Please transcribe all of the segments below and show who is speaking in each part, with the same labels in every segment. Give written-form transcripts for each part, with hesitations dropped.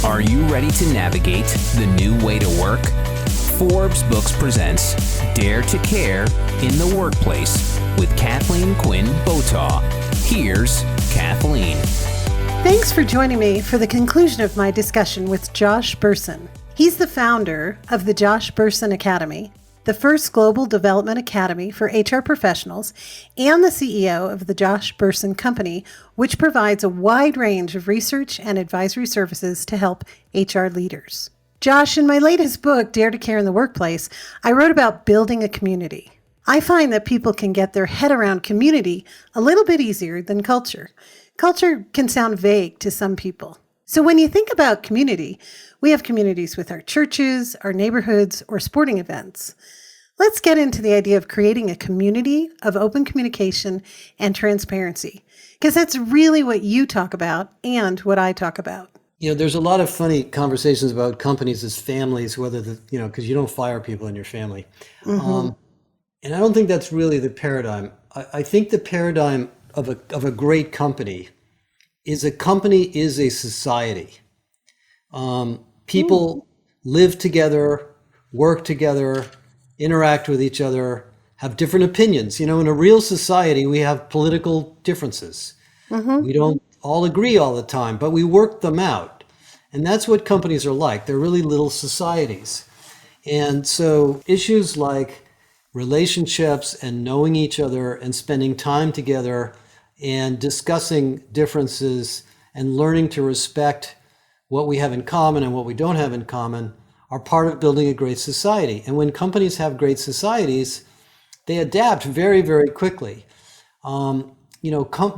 Speaker 1: Are you ready to navigate the new way to work? Forbes Books presents Dare to Care in the Workplace with Kathleen Quinn Botaw. Here's Kathleen.
Speaker 2: Thanks for joining me for the conclusion of my discussion with Josh Bersin. He's the founder of the Josh Bersin Academy, the first global development academy for HR professionals, and the CEO of the Josh Bersin Company, which provides a wide range of research and advisory services to help HR leaders. Josh, in my latest book, Dare to Care in the Workplace, I wrote about building a community. I find that people can get their head around community a little bit easier than culture. Culture can sound vague to some people. So when you think about community, we have communities with our churches, our neighborhoods, or sporting events. Let's get into the idea of creating a community of open communication and transparency, because that's really what you talk about and what I talk about.
Speaker 3: You know, there's a lot of funny conversations about companies as families, whether because you don't fire people in your family. And I don't think that's really the paradigm. I think the paradigm of a great company is a society. People live together, work together, interact with each other, have different opinions. You know, in a real society, we have political differences. We don't all agree all the time, but we work them out. And that's what companies are like. They're really little societies. And so issues like relationships and knowing each other and spending time together and discussing differences and learning to respect what we have in common and what we don't have in common are part of building a great society. And when companies have great societies, they adapt very, very quickly.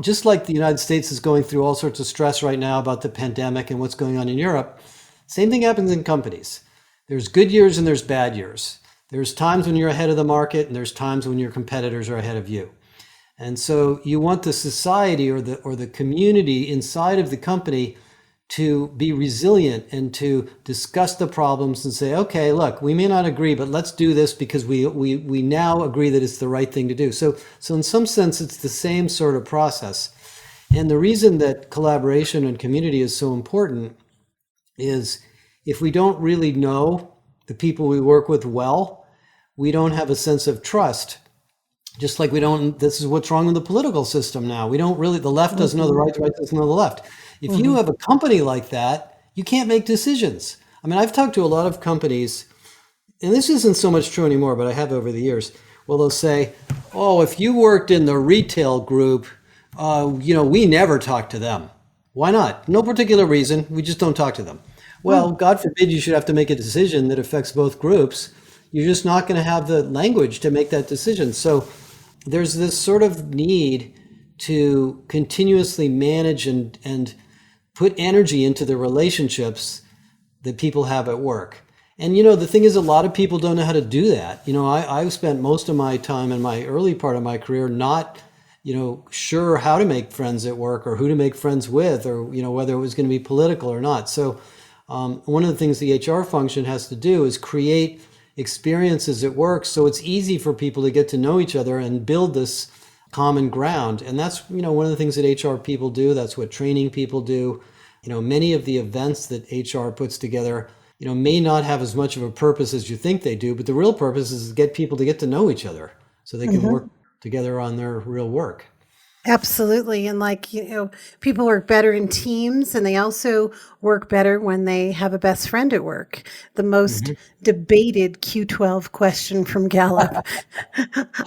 Speaker 3: Just like the United States is going through all sorts of stress right now about the pandemic and what's going on in Europe, same thing happens in companies. There's good years and there's bad years. There's times when you're ahead of the market and there's times when your competitors are ahead of you. And so you want the society or the community inside of the company to be resilient and to discuss the problems and say, okay, look, we may not agree, but let's do this because we now agree that it's the right thing to do. So in some sense, it's the same sort of process. And the reason that collaboration and community is so important is if we don't really know the people we work with well, we don't have a sense of trust. Just like this is what's wrong with the political system now. We don't really, the left doesn't know the right doesn't know the left. If you have a company like that, you can't make decisions. I mean, I've talked to a lot of companies, and this isn't so much true anymore, but I have over the years. Well, they'll say, oh, if you worked in the retail group, we never talk to them. Why not? No particular reason. We just don't talk to them. Well, God forbid you should have to make a decision that affects both groups. You're just not going to have the language to make that decision. So there's this sort of need to continuously manage and put energy into the relationships that people have at work. And, the thing is, a lot of people don't know how to do that. I've spent most of my time in my early part of my career not, sure how to make friends at work or who to make friends with or, whether it was going to be political or not. So one of the things the HR function has to do is create experiences at work so it's easy for people to get to know each other and build this common ground. And that's, one of the things that HR people do. That's what training people do. Many of the events that HR puts together, may not have as much of a purpose as you think they do, but the real purpose is to get people to get to know each other so they can work together on their real work.
Speaker 2: Absolutely. And people work better in teams, and they also work better when they have a best friend at work. The most debated Q12 question from Gallup.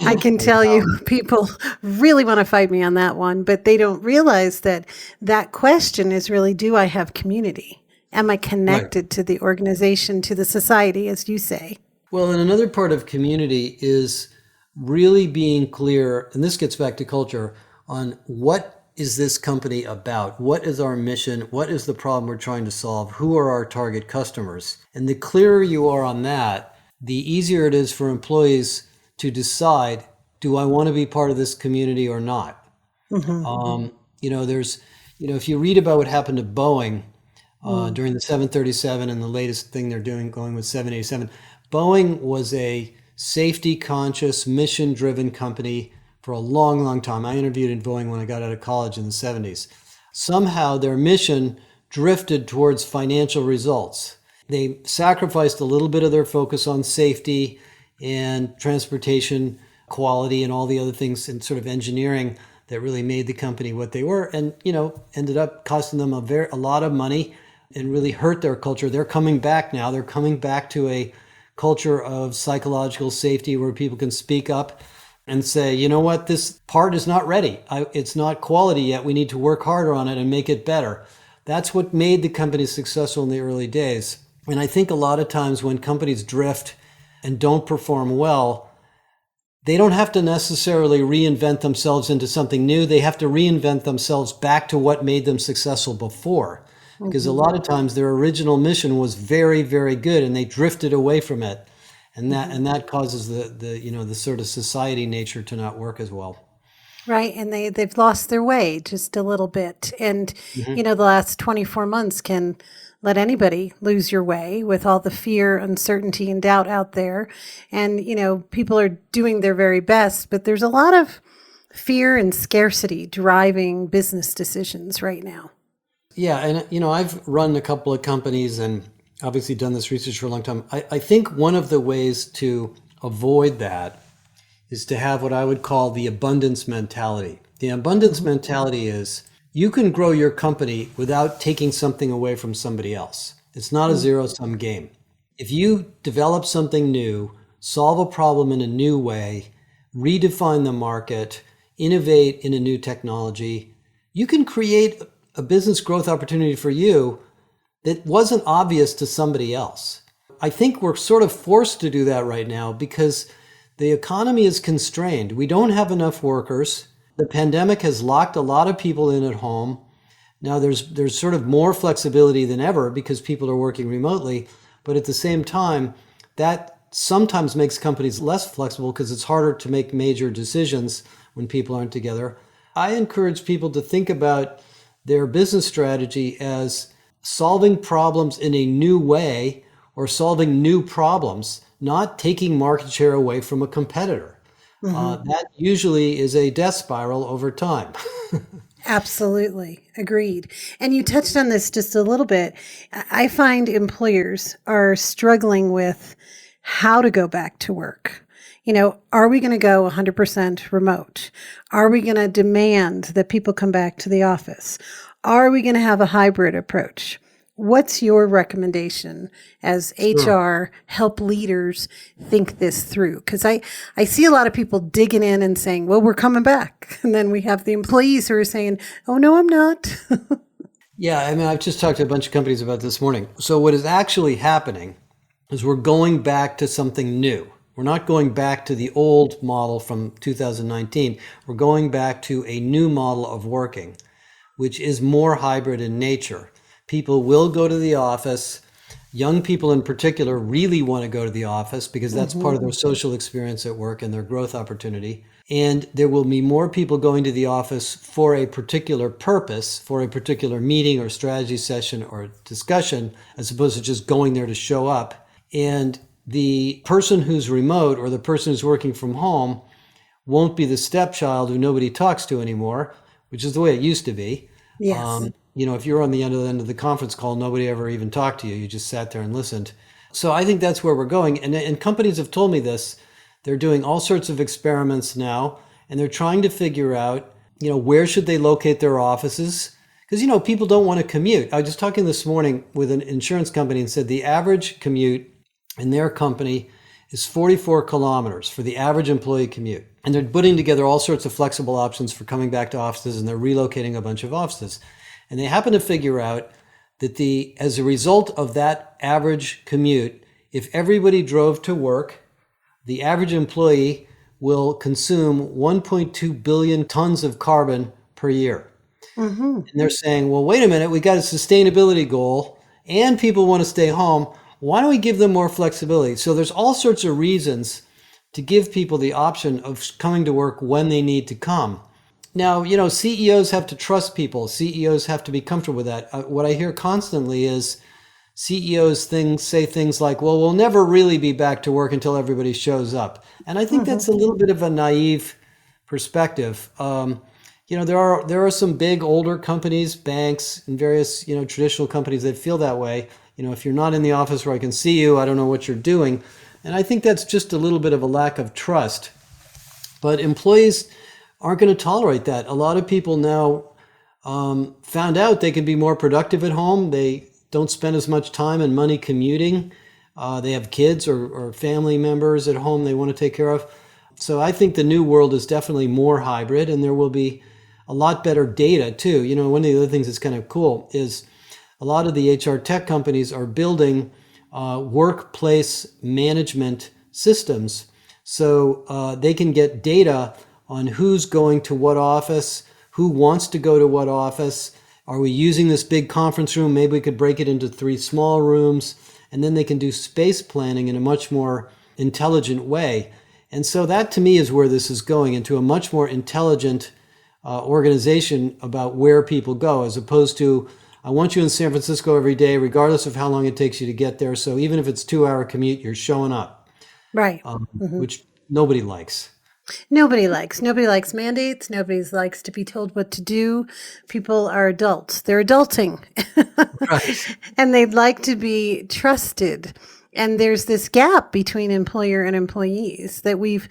Speaker 2: I can tell you people really want to fight me on that one, but they don't realize that question is really, do I have community? Am I connected to the organization, to the society, as you say?
Speaker 3: Well, and another part of community is really being clear, and this gets back to culture, on what is this company about? What is our mission? What is the problem we're trying to solve? Who are our target customers? And the clearer you are on that, the easier it is for employees to decide, do I want to be part of this community or not? If you read about what happened to Boeing during the 737 and the latest thing they're doing going with 787, Boeing was a safety-conscious, mission-driven company for a long, long time. I interviewed in Boeing when I got out of college in the 70s. Somehow their mission drifted towards financial results. They sacrificed a little bit of their focus on safety and transportation quality and all the other things in sort of engineering that really made the company what they were, and ended up costing them a lot of money and really hurt their culture. They're coming back now. They're coming back to a culture of psychological safety where people can speak up and say, you know what, this part is not ready. It's not quality yet. We need to work harder on it and make it better. That's what made the company successful in the early days. And I think a lot of times when companies drift and don't perform well, they don't have to necessarily reinvent themselves into something new. They have to reinvent themselves back to what made them successful before. Because a lot of times their original mission was very, very good and they drifted away from it. And that causes the sort of society nature to not work as well.
Speaker 2: Right. And they've lost their way just a little bit. And, the last 24 months can let anybody lose your way with all the fear, uncertainty, and doubt out there. And, people are doing their very best, but there's a lot of fear and scarcity driving business decisions right now.
Speaker 3: Yeah. And, I've run a couple of companies and obviously done this research for a long time. I think one of the ways to avoid that is to have what I would call the abundance mentality. The abundance mentality is you can grow your company without taking something away from somebody else. It's not a zero-sum game. If you develop something new, solve a problem in a new way, redefine the market, innovate in a new technology, you can create a business growth opportunity for you that wasn't obvious to somebody else. I think we're sort of forced to do that right now because the economy is constrained. We don't have enough workers. The pandemic has locked a lot of people in at home. Now there's sort of more flexibility than ever because people are working remotely. But at the same time, that sometimes makes companies less flexible because it's harder to make major decisions when people aren't together. I encourage people to think about their business strategy as solving problems in a new way or solving new problems, not taking market share away from a competitor. That usually is a death spiral over time.
Speaker 2: Absolutely. Agreed. And you touched on this just a little bit. I find employers are struggling with how to go back to work. Are we going to go 100% remote? Are we going to demand that people come back to the office? Are we going to have a hybrid approach? What's your recommendation as HR help leaders think this through? Because I see a lot of people digging in and saying, well, we're coming back. And then we have the employees who are saying, oh, no, I'm not.
Speaker 3: Yeah, I've just talked to a bunch of companies about this morning. So what is actually happening is we're going back to something new. We're not going back to the old model from 2019. We're going back to a new model of working, which is more hybrid in nature. People will go to the office. Young people in particular really want to go to the office because that's part of their social experience at work and their growth opportunity. And there will be more people going to the office for a particular purpose, for a particular meeting or strategy session or discussion, as opposed to just going there to show up. And the person who's remote or the person who's working from home won't be the stepchild who nobody talks to anymore, which is the way it used to be.
Speaker 2: Yes.
Speaker 3: If you're on the end of the conference call, nobody ever even talked to you. You just sat there and listened. So I think that's where we're going. And companies have told me this. They're doing all sorts of experiments now, and they're trying to figure out, where should they locate their offices? Because, people don't want to commute. I was just talking this morning with an insurance company and said the average commute in their company is 44 kilometers for the average employee commute. And they're putting together all sorts of flexible options for coming back to offices, and they're relocating a bunch of offices. And they happen to figure out that as a result of that average commute, if everybody drove to work, the average employee will consume 1.2 billion tons of carbon per year. And they're saying, well, wait a minute, we got a sustainability goal and people want to stay home. Why don't we give them more flexibility? So there's all sorts of reasons to give people the option of coming to work when they need to come. Now, CEOs have to trust people. CEOs have to be comfortable with that. What I hear constantly is CEOs say things like, well, we'll never really be back to work until everybody shows up. And I think that's a little bit of a naive perspective. there are some big older companies, banks, and various traditional companies that feel that way. If you're not in the office where I can see you, I don't know what you're doing, and I think that's just a little bit of a lack of trust. But employees aren't going to tolerate that. A lot of people now found out they can be more productive at home. They don't spend as much time and money commuting. They have kids or family members at home they want to take care of. So I think the new world is definitely more hybrid, and there will be a lot better data too. One of the other things that's kind of cool is a lot of the HR tech companies are building workplace management systems, so they can get data on who's going to what office, who wants to go to what office. Are we using this big conference room? Maybe we could break it into 3 small rooms, and then they can do space planning in a much more intelligent way. And so that to me is where this is going, into a much more intelligent organization about where people go, as opposed to, I want you in San Francisco every day, regardless of how long it takes you to get there. So even if it's 2-hour commute, you're showing up.
Speaker 2: Right.
Speaker 3: Which nobody likes.
Speaker 2: Nobody likes mandates. Nobody likes to be told what to do. People are adults. They're adulting.
Speaker 3: Right.
Speaker 2: And they'd like to be trusted. And there's this gap between employer and employees that we've,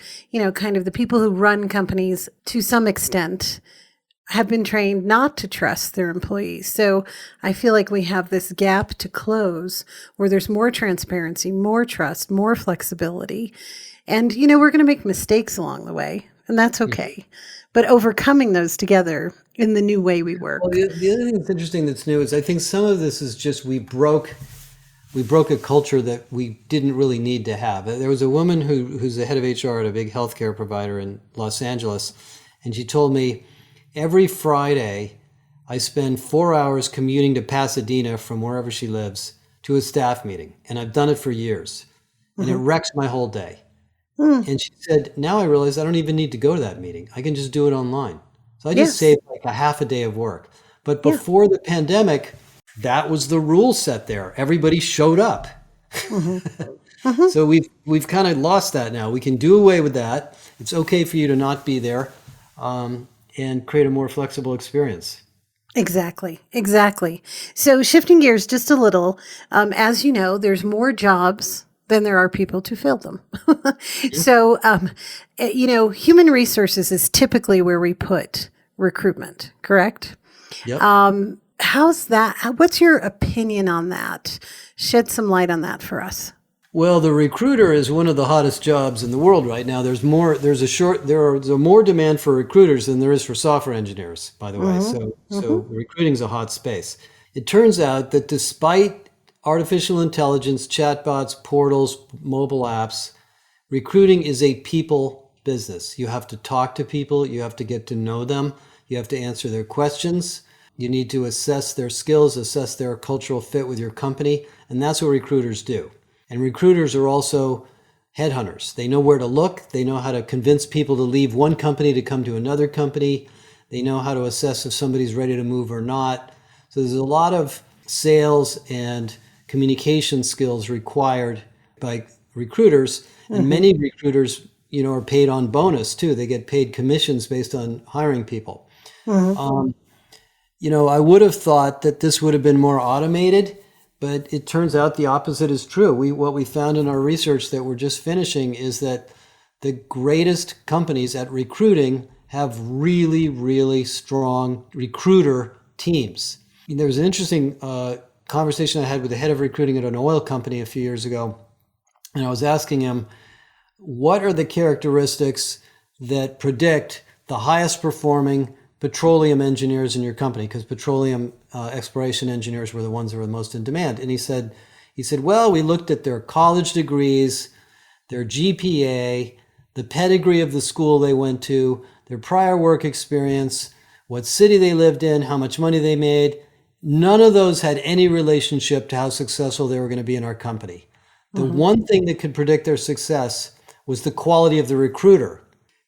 Speaker 2: kind of the people who run companies to some extent have been trained not to trust their employees. So I feel like we have this gap to close where there's more transparency, more trust, more flexibility. And, we're going to make mistakes along the way, and that's okay. But overcoming those together in the new way we work.
Speaker 3: Well, the other thing that's interesting that's new is I think some of this is just we broke a culture that we didn't really need to have. There was a woman who's the head of HR at a big healthcare provider in Los Angeles, and she told me, every Friday I spend 4 hours commuting to Pasadena from wherever she lives to a staff meeting, and I've done it for years, and it wrecks my whole day. And she said, now I realize I don't even need to go to that meeting. I can just do it online. So I just saved like a half a day of work. But before the pandemic, that was the rule set there. Everybody showed up. So we've kind of lost that now. We can do away with that. It's okay for you to not be there and create a more flexible experience.
Speaker 2: Exactly. So shifting gears just a little, as you know, there's more jobs than there are people to fill them. So, human resources is typically where we put recruitment, correct?
Speaker 3: Yep.
Speaker 2: How's that? What's your opinion on that? Shed some light on that for us.
Speaker 3: Well, the recruiter is one of the hottest jobs in the world right now. There's more demand for recruiters than there is for software engineers, by the way. So recruiting is a hot space. It turns out that despite artificial intelligence, chatbots, portals, mobile apps, recruiting is a people business. You have to talk to people. You have to get to know them. You have to answer their questions. You need to assess their skills, assess their cultural fit with your company. And that's what recruiters do. And recruiters are also headhunters. They know where to look. They know how to convince people to leave one company to come to another company. They know how to assess if somebody's ready to move or not. So there's a lot of sales and communication skills required by recruiters, and many recruiters, are paid on bonus too. They get paid commissions based on hiring people. I would have thought that this would have been more automated, but it turns out the opposite is true. What we found in our research that we're just finishing is that the greatest companies at recruiting have really, really strong recruiter teams. There was an interesting conversation I had with the head of recruiting at an oil company a few years ago. And I was asking him, what are the characteristics that predict the highest performing petroleum engineers in your company? Because petroleum exploration engineers were the ones that were the most in demand. And he said, well, we looked at their college degrees, their GPA, the pedigree of the school they went to, their prior work experience, what city they lived in, how much money they made. None of those had any relationship to how successful they were going to be in our company. The one thing that could predict their success was the quality of the recruiter.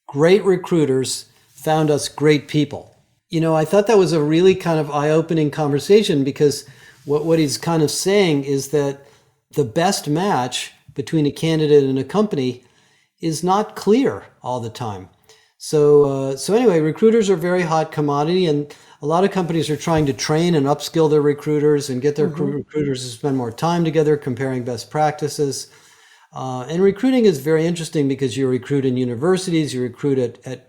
Speaker 3: Great recruiters found us great people. I thought that was a really kind of eye-opening conversation, because what he's kind of saying is that the best match between a candidate and a company is not clear all the time. So anyway, recruiters are a very hot commodity, and a lot of companies are trying to train and upskill their recruiters and get their recruiters to spend more time together comparing best practices. And recruiting is very interesting because you recruit in universities, you recruit at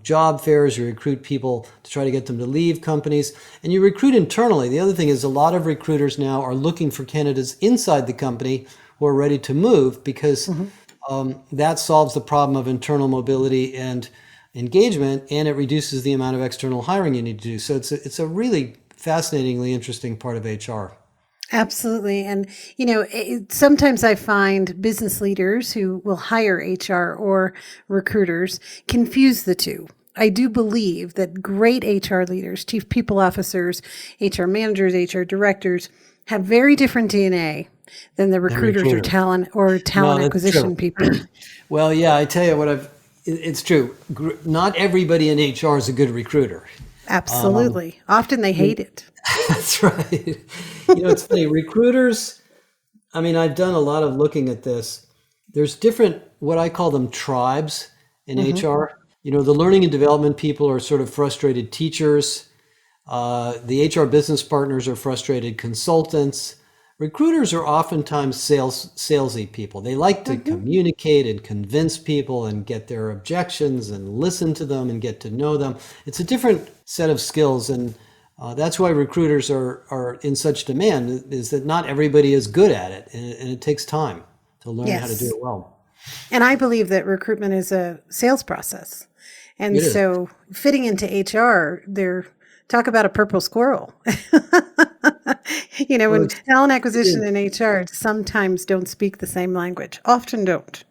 Speaker 3: job fairs, you recruit people to try to get them to leave companies, and you recruit internally. The other thing is a lot of recruiters now are looking for candidates inside the company who are ready to move because that solves the problem of internal mobility and engagement, and it reduces the amount of external hiring you need to do. So it's a really fascinatingly interesting part of HR.
Speaker 2: Absolutely. And, sometimes I find business leaders who will hire HR or recruiters confuse the two. I do believe that great HR leaders, chief people officers, HR managers, HR directors have very different DNA than the recruiters or talent acquisition people.
Speaker 3: Well, yeah, I tell you it's true. Not everybody in HR is a good recruiter.
Speaker 2: Absolutely. Often they hate it.
Speaker 3: That's right. It's funny. Recruiters, I've done a lot of looking at this. There's different, what I call them tribes in HR. The learning and development people are sort of frustrated teachers. The HR business partners are frustrated consultants. Recruiters are oftentimes salesy people. They like to communicate and convince people and get their objections and listen to them and get to know them. It's a different set of skills, and that's why recruiters are in such demand, is that not everybody is good at it, and it takes time to learn how to do it well.
Speaker 2: And I believe that recruitment is a sales process. And so fitting into HR, talk about a purple squirrel. When talent acquisition and HR sometimes don't speak the same language, often don't.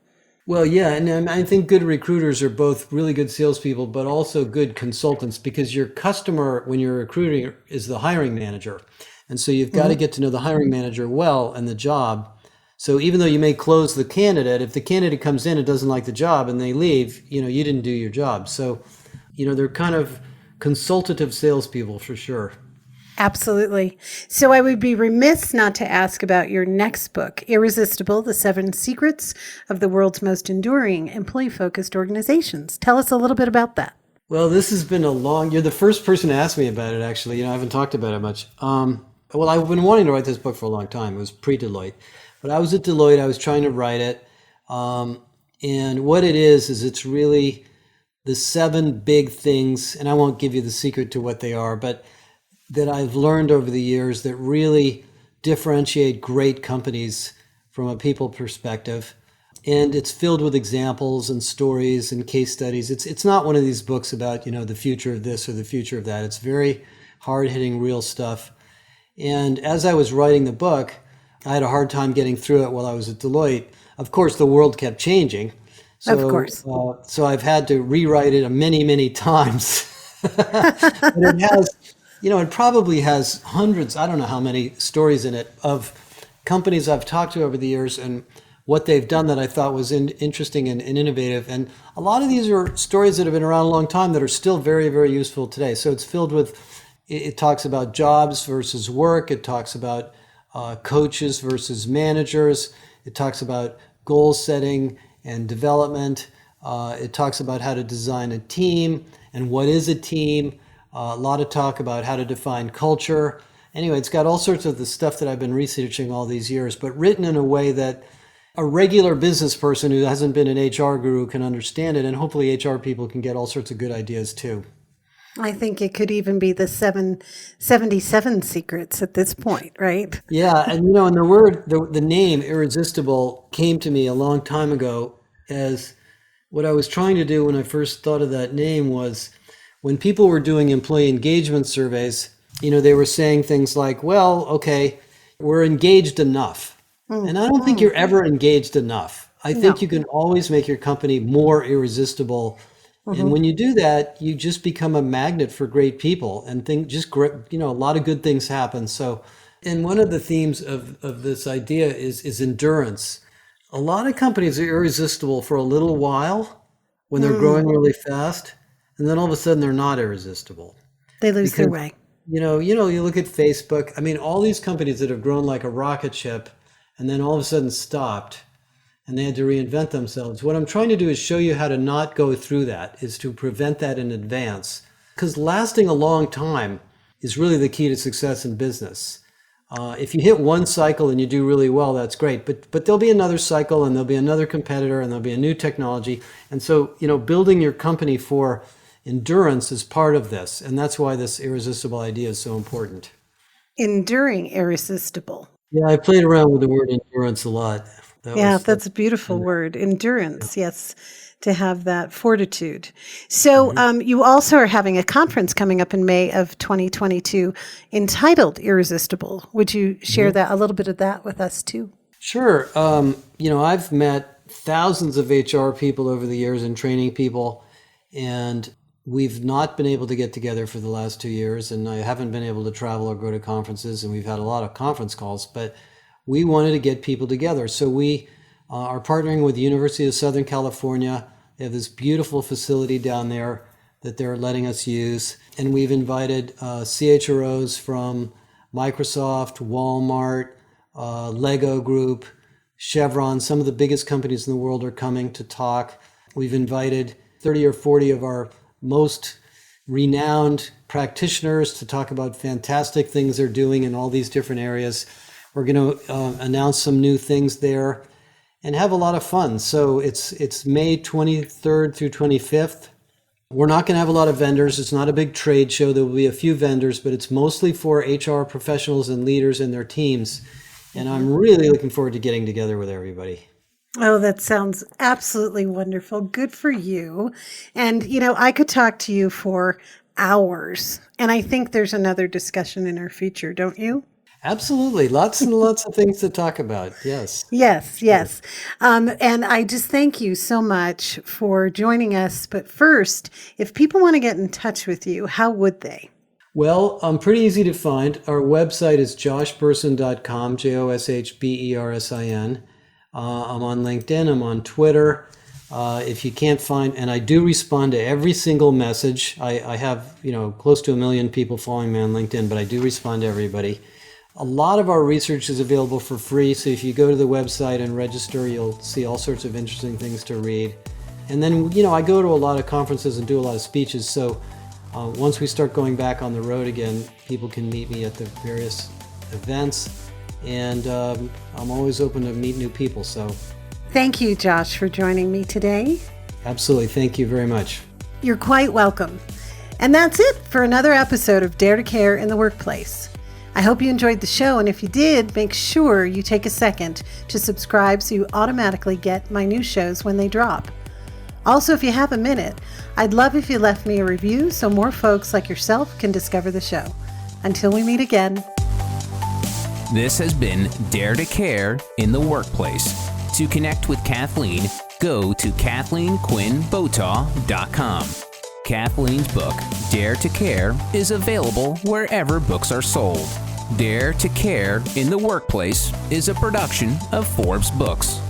Speaker 3: Well, yeah, and I think good recruiters are both really good salespeople, but also good consultants, because your customer, when you're recruiting, is the hiring manager. And so you've got to get to know the hiring manager well and the job. So even though you may close the candidate, if the candidate comes in and doesn't like the job and they leave, you didn't do your job. So, they're kind of consultative salespeople for sure.
Speaker 2: Absolutely. So I would be remiss not to ask about your next book, Irresistible, The 7 Secrets of the World's Most Enduring Employee-Focused Organizations. Tell us a little bit about that.
Speaker 3: Well, this has been you're the first person to ask me about it, actually. I haven't talked about it much. Well, I've been wanting to write this book for a long time. It was pre-Deloitte. But I was at Deloitte. I was trying to write it. And what it is it's really the 7 big things, and I won't give you the secret to what they are, but that I've learned over the years that really differentiate great companies from a people perspective. And it's filled with examples and stories and case studies. It's not one of these books about, the future of this or the future of that. It's very hard-hitting, real stuff. And as I was writing the book, I had a hard time getting through it while I was at Deloitte. Of course, the world kept changing. So,
Speaker 2: of course.
Speaker 3: So I've had to rewrite it many, many times. But it has... it probably has hundreds, I don't know how many stories in it, of companies I've talked to over the years and what they've done that I thought was interesting and innovative. And a lot of these are stories that have been around a long time that are still very, very useful today. So it's filled with, it talks about jobs versus work. It talks about coaches versus managers. It talks about goal setting and development. It talks about how to design a team and what is a team. A lot of talk about how to define culture. Anyway, it's got all sorts of the stuff that I've been researching all these years, but written in a way that a regular business person who hasn't been an HR guru can understand it, and hopefully HR people can get all sorts of good ideas too.
Speaker 2: I think it could even be the 77 secrets at this point, right?
Speaker 3: Yeah, and and the name Irresistible came to me a long time ago as what I was trying to do when I first thought of that name was, when people were doing employee engagement surveys, they were saying things like, well, okay, we're engaged enough. And I don't think you're ever engaged enough. I think you can always make your company more irresistible. And when you do that, you just become a magnet for great people, and a lot of good things happen. So, and one of the themes of this idea is endurance. A lot of companies are irresistible for a little while when they're growing really fast. And then all of a sudden they're not irresistible.
Speaker 2: They lose their way.
Speaker 3: You look at Facebook. All these companies that have grown like a rocket ship and then all of a sudden stopped. and they had to reinvent themselves. What I'm trying to do is show you how to not go through that, is to prevent that in advance. Because lasting a long time is really the key to success in business. If you hit one cycle and you do really well, that's great. But there'll be another cycle, and there'll be another competitor, and there'll be a new technology. And so, building your company for endurance is part of this. And that's why this irresistible idea is so important.
Speaker 2: Enduring irresistible.
Speaker 3: Yeah, I played around with the word endurance a lot.
Speaker 2: That's a beautiful word. Endurance, yes, to have that fortitude. So you also are having a conference coming up in May of 2022 entitled Irresistible. Would you share that, a little bit of that with us too?
Speaker 3: Sure. I've met thousands of HR people over the years and training people, and we've not been able to get together for the last 2 years, and I haven't been able to travel or go to conferences, and we've had a lot of conference calls, but we wanted to get people together. So we are partnering with the University of Southern California. They have this beautiful facility down there that they're letting us use. And we've invited CHROs from Microsoft, Walmart, Lego Group, Chevron. Some of the biggest companies in the world are coming to talk. We've invited 30 or 40 of our most renowned practitioners to talk about fantastic things they're doing in all these different areas. We're going to announce some new things there and have a lot of fun. So it's May 23rd through 25th. We're not going to have a lot of vendors. It's not a big trade show. There will be a few vendors, but it's mostly for HR professionals and leaders and their teams. And I'm really looking forward to getting together with everybody.
Speaker 2: Oh, that sounds absolutely wonderful. Good for you. And, I could talk to you for hours. And I think there's another discussion in our future, don't you?
Speaker 3: Absolutely. Lots and lots of things to talk about. Yes.
Speaker 2: Yes. And I just thank you so much for joining us. But first, if people want to get in touch with you, how would they?
Speaker 3: Well, pretty easy to find. Our website is joshbersin.com, JOSHBERSIN. I'm on LinkedIn. I'm on Twitter. If you can't find, and I do respond to every single message. I have, close to 1 million people following me on LinkedIn, but I do respond to everybody. A lot of our research is available for free, so if you go to the website and register, you'll see all sorts of interesting things to read. And then, I go to a lot of conferences and do a lot of speeches, so once we start going back on the road again, people can meet me at the various events, and I'm always open to meet new people. So,
Speaker 2: thank you, Josh, for joining me today.
Speaker 3: Absolutely. Thank you very much.
Speaker 2: You're quite welcome. And that's it for another episode of Dare to Care in the Workplace. I hope you enjoyed the show, and if you did, make sure you take a second to subscribe so you automatically get my new shows when they drop. Also, if you have a minute, I'd love if you left me a review so more folks like yourself can discover the show. Until we meet again.
Speaker 1: This has been Dare to Care in the Workplace. To connect with Kathleen, go to KathleenQuinnBotaw.com. Kathleen's book, Dare to Care, is available wherever books are sold. Dare to Care in the Workplace is a production of Forbes Books.